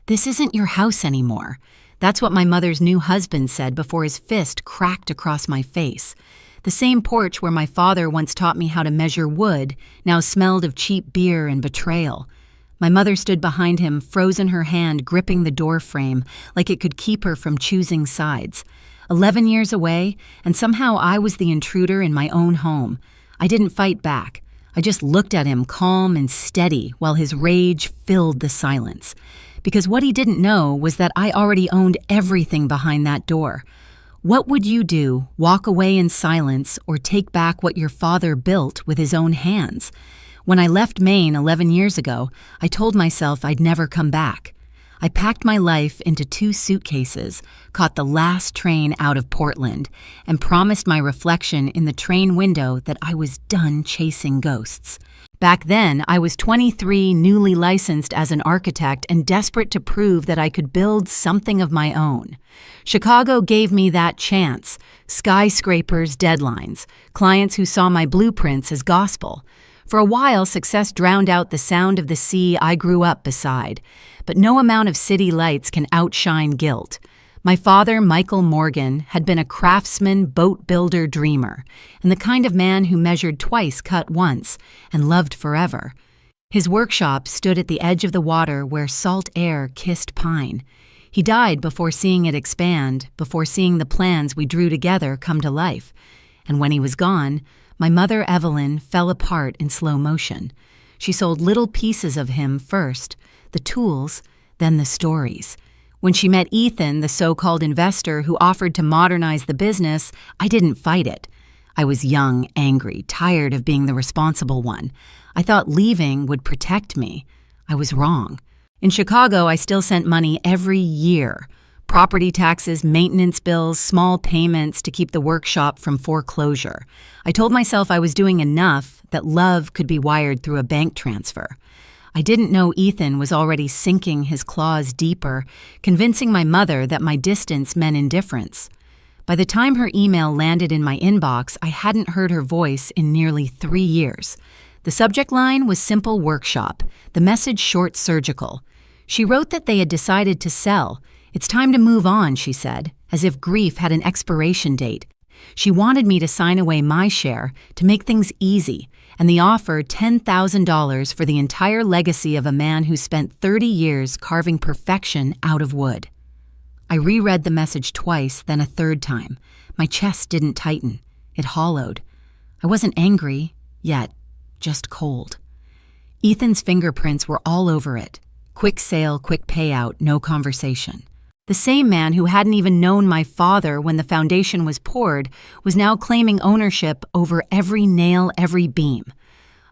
"This isn't your house anymore." That's what my mother's new husband said before his fist cracked across my face. The same porch where my father once taught me how to measure wood now smelled of cheap beer and betrayal. My mother stood behind him, frozen her hand gripping the door frame like it could keep her from choosing sides. 11 years away, and somehow I was the intruder in my own home. I didn't fight back. I just looked at him calm and steady while his rage filled the silence. Because what he didn't know was that I already owned everything behind that door. What would you do, walk away in silence, or take back what your father built with his own hands? When I left Maine 11 years ago, I told myself I'd never come back. I packed my life into 2 suitcases, caught the last train out of Portland, and promised my reflection in the train window that I was done chasing ghosts. Back then, I was 23, newly licensed as an architect, and desperate to prove that I could build something of my own. Chicago gave me that chance. Skyscrapers, deadlines, clients who saw my blueprints as gospel. For a while, success drowned out the sound of the sea I grew up beside. But no amount of city lights can outshine guilt. My father, Michael Morgan, had been a craftsman, boat builder, dreamer, and the kind of man who measured twice, cut once, and loved forever. His workshop stood at the edge of the water where salt air kissed pine. He died before seeing it expand, before seeing the plans we drew together come to life. And when he was gone, my mother, Yvaleen, fell apart in slow motion. She sold little pieces of him first, the tools, then the stories. When she met Ethan, the so-called investor who offered to modernize the business, I didn't fight it. I was young, angry, tired of being the responsible one. I thought leaving would protect me. I was wrong. In Chicago, I still sent money every year. Property taxes, maintenance bills, small payments to keep the workshop from foreclosure. I told myself I was doing enough, that love could be wired through a bank transfer. I didn't know Ethan was already sinking his claws deeper, convincing my mother that my distance meant indifference. By the time her email landed in my inbox, I hadn't heard her voice in nearly 3 years. The subject line was simple workshop, the message short surgical. She wrote that they had decided to sell. It's time to move on, she said, as if grief had an expiration date. She wanted me to sign away my share to make things easy, and the offer $10,000 for the entire legacy of a man who spent 30 years carving perfection out of wood. I reread the message twice, then a third time. My chest didn't tighten. It hollowed. I wasn't angry, yet just cold. Ethan's fingerprints were all over it. Quick sale, quick payout, no conversation. The same man who hadn't even known my father when the foundation was poured was now claiming ownership over every nail, every beam.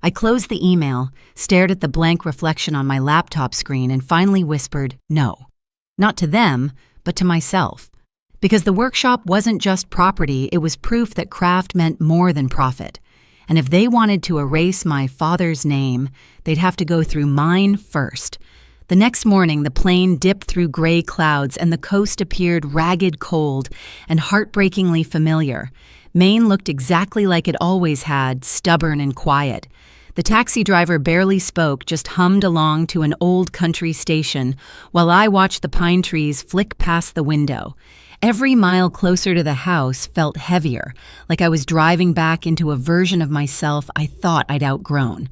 I closed the email, stared at the blank reflection on my laptop screen, and finally whispered, no. Not to them, but to myself. Because the workshop wasn't just property, it was proof that craft meant more than profit. And if they wanted to erase my father's name, they'd have to go through mine first. The next morning, the plane dipped through gray clouds and the coast appeared ragged cold and heartbreakingly familiar. Maine looked exactly like it always had, stubborn and quiet. The taxi driver barely spoke, just hummed along to an old country station while I watched the pine trees flick past the window. Every mile closer to the house felt heavier, like I was driving back into a version of myself I thought I'd outgrown.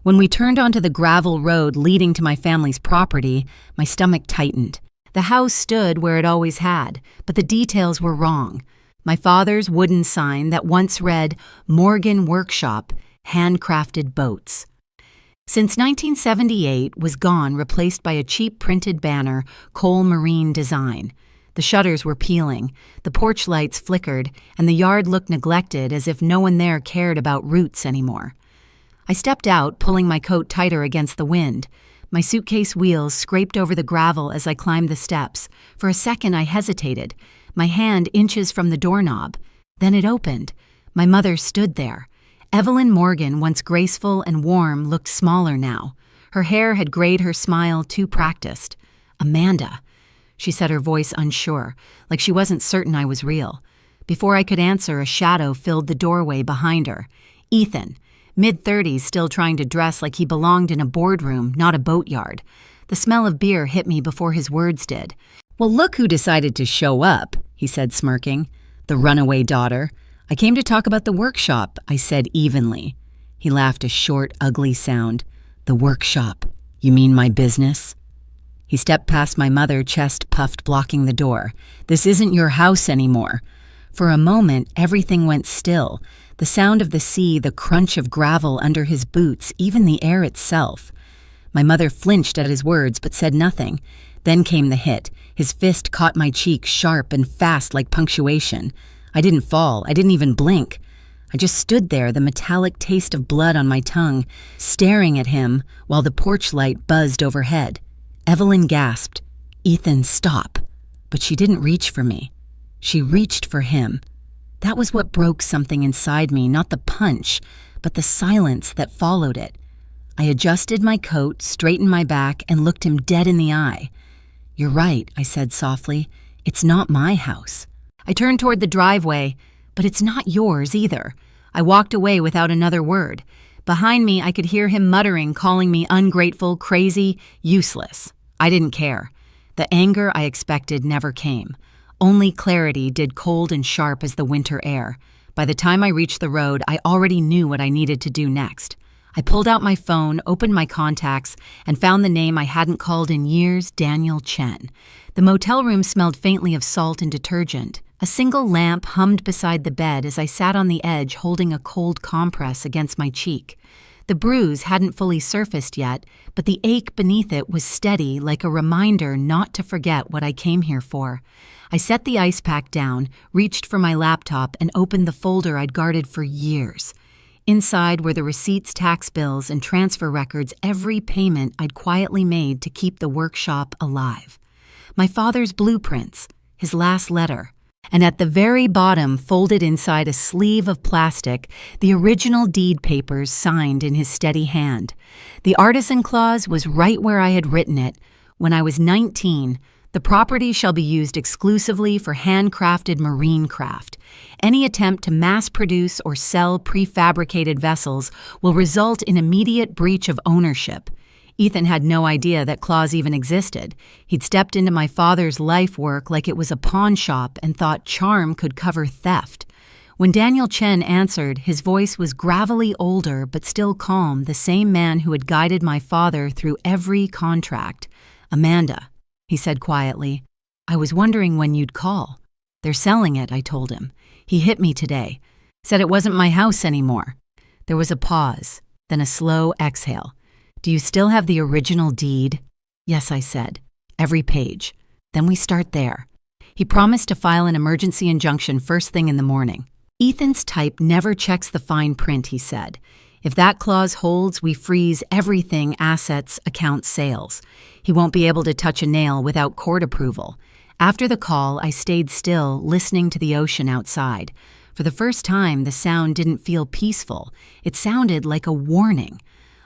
When we turned onto the gravel road leading to my family's property, my stomach tightened. The house stood where it always had, but the details were wrong. My father's wooden sign that once read, Morgan Workshop, handcrafted boats. Since 1978 was gone, replaced by a cheap printed banner, Cole Marine Design. The shutters were peeling, the porch lights flickered, and the yard looked neglected as if no one there cared about roots anymore. I stepped out, pulling my coat tighter against the wind. My suitcase wheels scraped over the gravel as I climbed the steps. For a second I hesitated, my hand inches from the doorknob. Then it opened. My mother stood there. Yvaleen Morgan, once graceful and warm, looked smaller now. Her hair had grayed her smile too practiced. Amanda, she said, her voice unsure, like she wasn't certain I was real. Before I could answer, a shadow filled the doorway behind her. Ethan, mid-30s, still trying to dress like he belonged in a boardroom, not a boatyard. The smell of beer hit me before his words did. "Well, look who decided to show up," he said, smirking. "The runaway daughter." "I came to talk about the workshop," I said evenly. He laughed a short, ugly sound. "The workshop? You mean my business?" He stepped past my mother, chest puffed, blocking the door. "This isn't your house anymore." For a moment, everything went still. The sound of the sea, the crunch of gravel under his boots, even the air itself. My mother flinched at his words but said nothing. Then came the hit. His fist caught my cheek, sharp and fast like punctuation. I didn't fall. I didn't even blink. I just stood there, the metallic taste of blood on my tongue, staring at him while the porch light buzzed overhead. Yvaleen gasped, "Ethan, stop." But she didn't reach for me. She reached for him. That was what broke something inside me, not the punch, but the silence that followed it. I adjusted my coat, straightened my back, and looked him dead in the eye. "You're right," I said softly. "It's not my house." I turned toward the driveway, "But it's not yours either." I walked away without another word. Behind me, I could hear him muttering, calling me ungrateful, crazy, useless. I didn't care. The anger I expected never came. Only clarity did, cold and sharp as the winter air. By the time I reached the road, I already knew what I needed to do next. I pulled out my phone, opened my contacts, and found the name I hadn't called in years, Daniel Chen. The motel room smelled faintly of salt and detergent. A single lamp hummed beside the bed as I sat on the edge holding a cold compress against my cheek. The bruise hadn't fully surfaced yet, but the ache beneath it was steady, like a reminder not to forget what I came here for. I set the ice pack down, reached for my laptop, and opened the folder I'd guarded for years. Inside were the receipts, tax bills, and transfer records, every payment I'd quietly made to keep the workshop alive. My father's blueprints, his last letter, and at the very bottom, folded inside a sleeve of plastic, the original deed papers signed in his steady hand. The artisan clause was right where I had written it. When I was 19, the property shall be used exclusively for handcrafted marine craft. Any attempt to mass produce or sell prefabricated vessels will result in immediate breach of ownership. Ethan had no idea that clause even existed. He'd stepped into my father's life work like it was a pawn shop and thought charm could cover theft. When Daniel Chen answered, his voice was gravelly older but still calm, the same man who had guided my father through every contract. "Amanda," he said quietly, "I was wondering when you'd call." "They're selling it," I told him. "He hit me today. Said it wasn't my house anymore." There was a pause, then a slow exhale. "Do you still have the original deed?" "Yes," I said. "Every page." "Then we start there." He promised to file an emergency injunction first thing in the morning. "Ethan's type never checks the fine print," he said. "If that clause holds, we freeze everything, assets, accounts, sales. He won't be able to touch a nail without court approval." After the call, I stayed still, listening to the ocean outside. For the first time, the sound didn't feel peaceful. It sounded like a warning.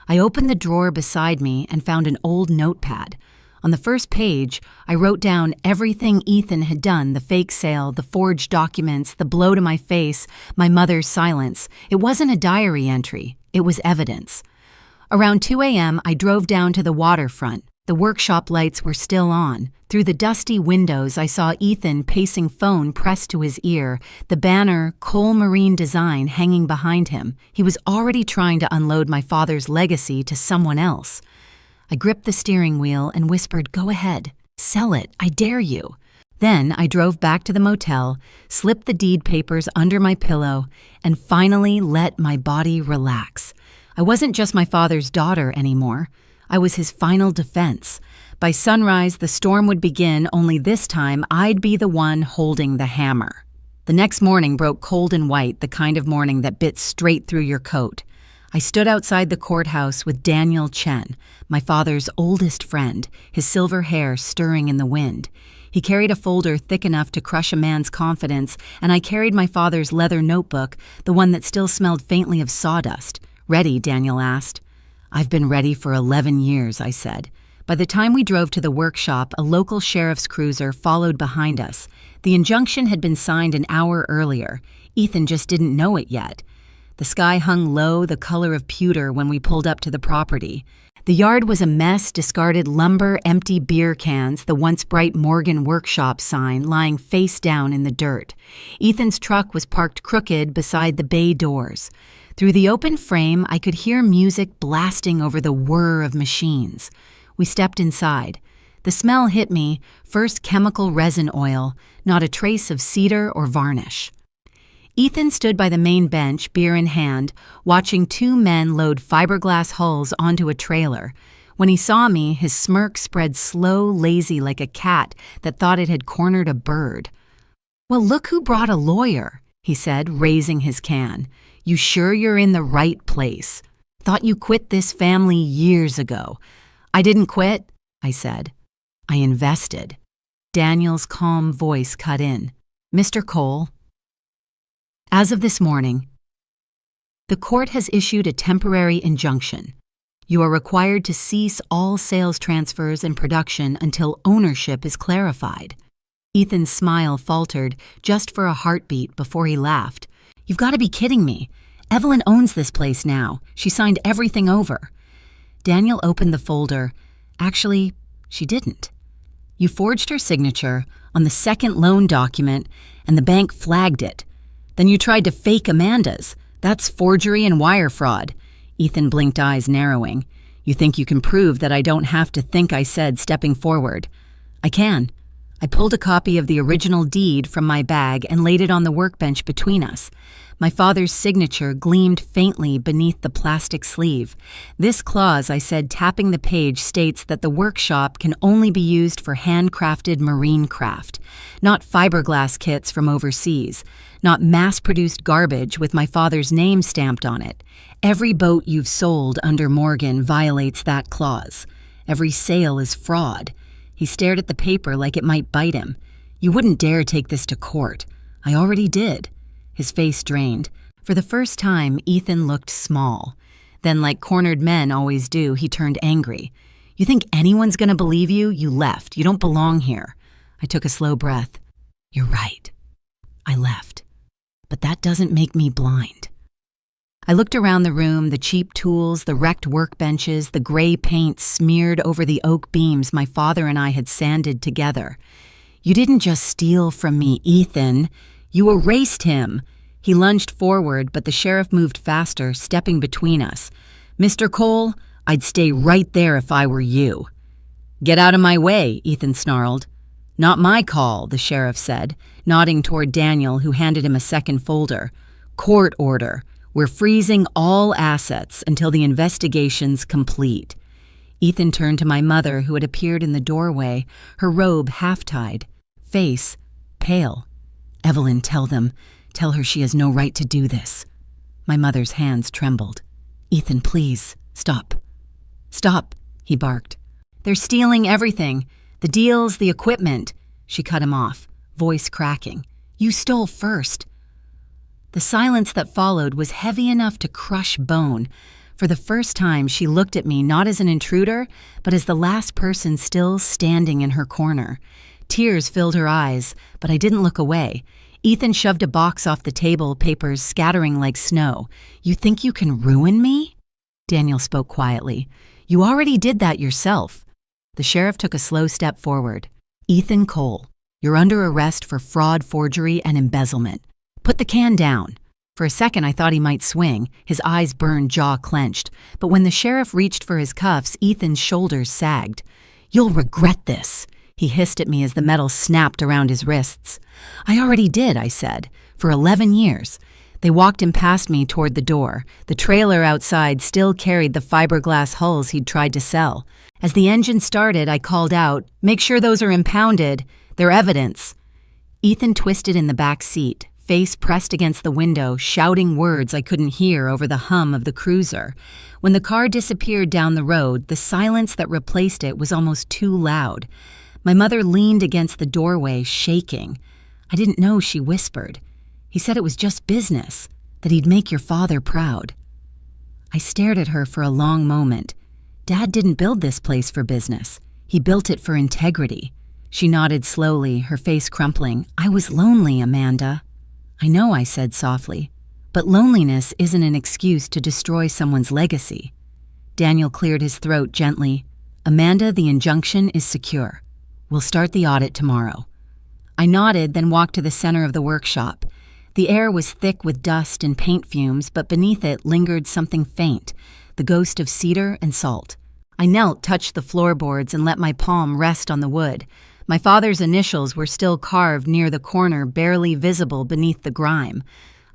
I opened the drawer beside me and found an old notepad. On the first page, I wrote down everything Ethan had done, the fake sale, the forged documents, the blow to my face, my mother's silence. It wasn't a diary entry. It was evidence. Around 2 a.m., I drove down to the waterfront. The workshop lights were still on. Through the dusty windows, I saw Ethan pacing, phone pressed to his ear, the banner Cole Marine Design hanging behind him. He was already trying to unload my father's legacy to someone else. I gripped the steering wheel and whispered, "Go ahead. Sell it. I dare you." Then I drove back to the motel, slipped the deed papers under my pillow, and finally let my body relax. I wasn't just my father's daughter anymore. I was his final defense. By sunrise, the storm would begin, only this time I'd be the one holding the hammer. The next morning broke cold and white, the kind of morning that bit straight through your coat. I stood outside the courthouse with Daniel Chen, my father's oldest friend, his silver hair stirring in the wind. He carried a folder thick enough to crush a man's confidence, and I carried my father's leather notebook, the one that still smelled faintly of sawdust. "Ready?" Daniel asked. "I've been ready for 11 years, I said. By the time we drove to the workshop, a local sheriff's cruiser followed behind us. The injunction had been signed an hour earlier. Ethan just didn't know it yet. The sky hung low, the color of pewter, when we pulled up to the property. The yard was a mess, discarded lumber, empty beer cans, the once bright Morgan Workshop sign lying face down in the dirt. Ethan's truck was parked crooked beside the bay doors. Through the open frame, I could hear music blasting over the whir of machines. We stepped inside. The smell hit me, first chemical resin oil, not a trace of cedar or varnish. Ethan stood by the main bench, beer in hand, watching two men load fiberglass hulls onto a trailer. When he saw me, his smirk spread slow, lazy like a cat that thought it had cornered a bird. "Well, look who brought a lawyer," he said, raising his can. "You sure you're in the right place? Thought you quit this family years ago." "I didn't quit," I said. "I invested." Daniel's calm voice cut in. "Mr. Cole, as of this morning, the court has issued a temporary injunction. You are required to cease all sales transfers and production until ownership is clarified." Ethan's smile faltered just for a heartbeat before he laughed. "You've got to be kidding me. Yvaleen owns this place now. She signed everything over." Daniel opened the folder. "Actually, she didn't. You forged her signature on the second loan document, and the bank flagged it. Then you tried to fake Amanda's. That's forgery and wire fraud." Ethan blinked, eyes narrowing. "You think you can prove that I don't have to think," I said, stepping forward. "I can." I pulled a copy of the original deed from my bag and laid it on the workbench between us. My father's signature gleamed faintly beneath the plastic sleeve. "This clause," I said, tapping the page, states that the workshop can only be used for handcrafted marine craft, not fiberglass kits from overseas, not mass-produced garbage with my father's name stamped on it. Every boat you've sold under Morgan violates that clause. Every sale is fraud." He stared at the paper like it might bite him. "You wouldn't dare take this to court." "I already did." His face drained. For the first time, Ethan looked small. Then, like cornered men always do, he turned angry. "You think anyone's going to believe you? You left. You don't belong here." I took a slow breath. "You're right. I left. But that doesn't make me blind." I looked around the room, the cheap tools, the wrecked workbenches, the gray paint smeared over the oak beams my father and I had sanded together. "You didn't just steal from me, Ethan. You erased him." He lunged forward, but the sheriff moved faster, stepping between us. "Mr. Cole, I'd stay right there if I were you." "Get out of my way," Ethan snarled. "Not my call," the sheriff said, nodding toward Daniel, who handed him a second folder. "Court order. We're freezing all assets until the investigation's complete." Ethan turned to my mother, who had appeared in the doorway, her robe half-tied, face pale. "Yvaleen, tell her she has no right to do this." My mother's hands trembled. "Ethan, please, stop." "Stop," he barked. "They're stealing everything. The deals, the equipment." She cut him off, voice cracking. "You stole first." The silence that followed was heavy enough to crush bone. For the first time, she looked at me not as an intruder, but as the last person still standing in her corner. Tears filled her eyes, but I didn't look away. Ethan shoved a box off the table, papers scattering like snow. "You think you can ruin me?" Daniel spoke quietly. "You already did that yourself." The sheriff took a slow step forward. "Ethan Cole, you're under arrest for fraud, forgery, and embezzlement. Put the can down." For a second, I thought he might swing. His eyes burned, jaw clenched. But when the sheriff reached for his cuffs, Ethan's shoulders sagged. "You'll regret this," he hissed at me as the metal snapped around his wrists. "I already did," I said, "for 11 years. They walked him past me toward the door. The trailer outside still carried the fiberglass hulls he'd tried to sell. As the engine started, I called out, "Make sure those are impounded. They're evidence." Ethan twisted in the back seat, face pressed against the window, shouting words I couldn't hear over the hum of the cruiser. When the car disappeared down the road, the silence that replaced it was almost too loud. My mother leaned against the doorway, shaking. I didn't know she whispered. "He said it was just business, that he'd make your father proud." I stared at her for a long moment. Dad didn't build this place for business. He built it for integrity. She nodded slowly, her face crumpling. "I was lonely, Amanda." "I know," I said softly, "but loneliness isn't an excuse to destroy someone's legacy." Daniel cleared his throat gently. "Amanda, the injunction is secure. We'll start the audit tomorrow." I nodded, then walked to the center of the workshop. The air was thick with dust and paint fumes, but beneath it lingered something faint, the ghost of cedar and salt. I knelt, touched the floorboards, and let my palm rest on the wood. My father's initials were still carved near the corner, barely visible beneath the grime.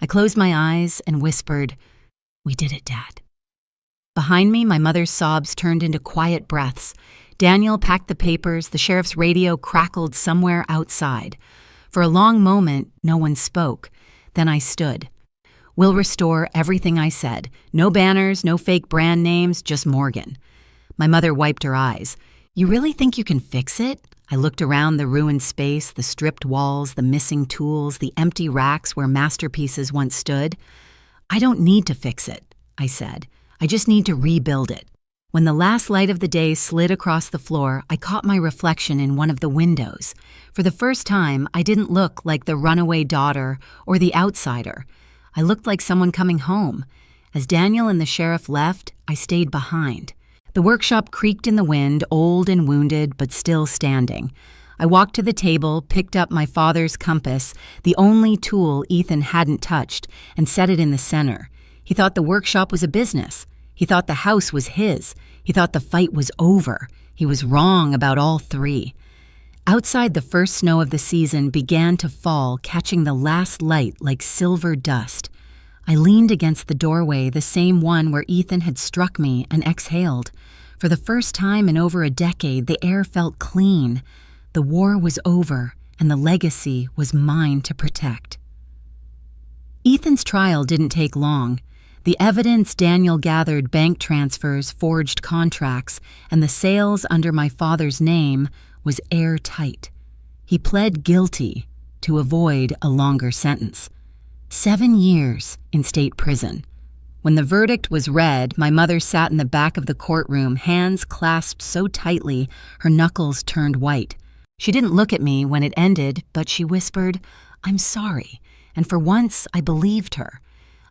I closed my eyes and whispered, "We did it, Dad." Behind me, my mother's sobs turned into quiet breaths. Daniel packed the papers, the sheriff's radio crackled somewhere outside. For a long moment, no one spoke. Then I stood. "We'll restore everything I said. No banners, no fake brand names, just Morgan." My mother wiped her eyes. "You really think you can fix it?" I looked around the ruined space, the stripped walls, the missing tools, the empty racks where masterpieces once stood. "I don't need to fix it," I said. "I just need to rebuild it." When the last light of the day slid across the floor, I caught my reflection in one of the windows. For the first time, I didn't look like the runaway daughter or the outsider. I looked like someone coming home. As Daniel and the sheriff left, I stayed behind. The workshop creaked in the wind, old and wounded, but still standing. I walked to the table, picked up my father's compass, the only tool Ethan hadn't touched, and set it in the center. He thought the workshop was a business. He thought the house was his. He thought the fight was over. He was wrong about all three. Outside, the first snow of the season began to fall, catching the last light like silver dust. I leaned against the doorway, the same one where Ethan had struck me, and exhaled. For the first time in over a decade, the air felt clean. The war was over, and the legacy was mine to protect. Ethan's trial didn't take long. The evidence Daniel gathered, bank transfers, forged contracts, and the sales under my father's name, was airtight. He pled guilty to avoid a longer sentence. 7 years in state prison. When the verdict was read, my mother sat in the back of the courtroom, hands clasped so tightly her knuckles turned white. She didn't look at me when it ended, but she whispered, "I'm sorry," and for once I believed her.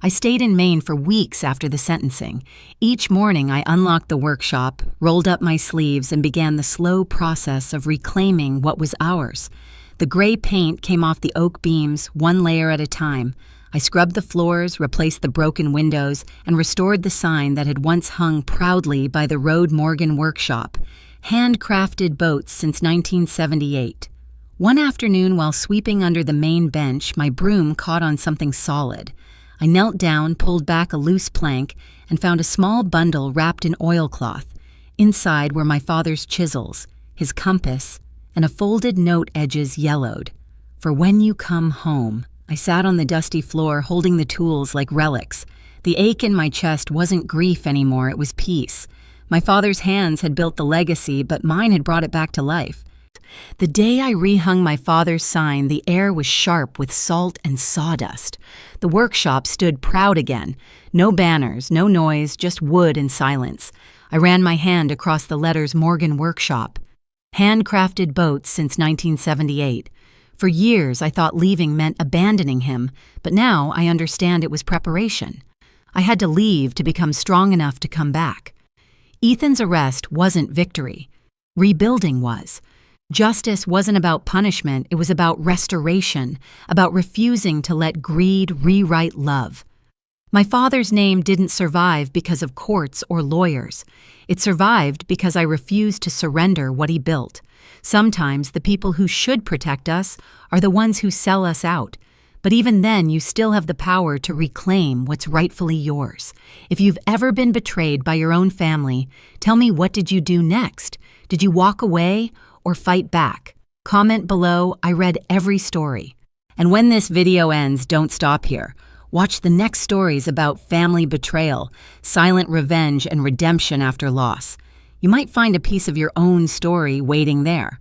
I stayed in Maine for weeks after the sentencing. Each morning I unlocked the workshop, rolled up my sleeves, and began the slow process of reclaiming what was ours. The gray paint came off the oak beams, one layer at a time. I scrubbed the floors, replaced the broken windows, and restored the sign that had once hung proudly by the Road Morgan workshop. Handcrafted boats since 1978. One afternoon, while sweeping under the main bench, my broom caught on something solid. I knelt down, pulled back a loose plank, and found a small bundle wrapped in oilcloth. Inside were my father's chisels, his compass, and a folded note edges yellowed. "For when you come home." I sat on the dusty floor, holding the tools like relics. The ache in my chest wasn't grief anymore, it was peace. My father's hands had built the legacy, but mine had brought it back to life. The day I rehung my father's sign, the air was sharp with salt and sawdust. The workshop stood proud again. No banners, no noise, just wood and silence. I ran my hand across the letters Morgan Workshop. Handcrafted boats since 1978. For years, I thought leaving meant abandoning him, but now I understand it was preparation. I had to leave to become strong enough to come back. Ethan's arrest wasn't victory. Rebuilding was. Justice wasn't about punishment, it was about restoration, about refusing to let greed rewrite love. My father's name didn't survive because of courts or lawyers. It survived because I refused to surrender what he built. Sometimes the people who should protect us are the ones who sell us out. But even then, you still have the power to reclaim what's rightfully yours. If you've ever been betrayed by your own family, tell me, what did you do next? Did you walk away or fight back? Comment below. I read every story. And when this video ends, don't stop here. Watch the next stories about family betrayal, silent revenge, and redemption after loss. You might find a piece of your own story waiting there.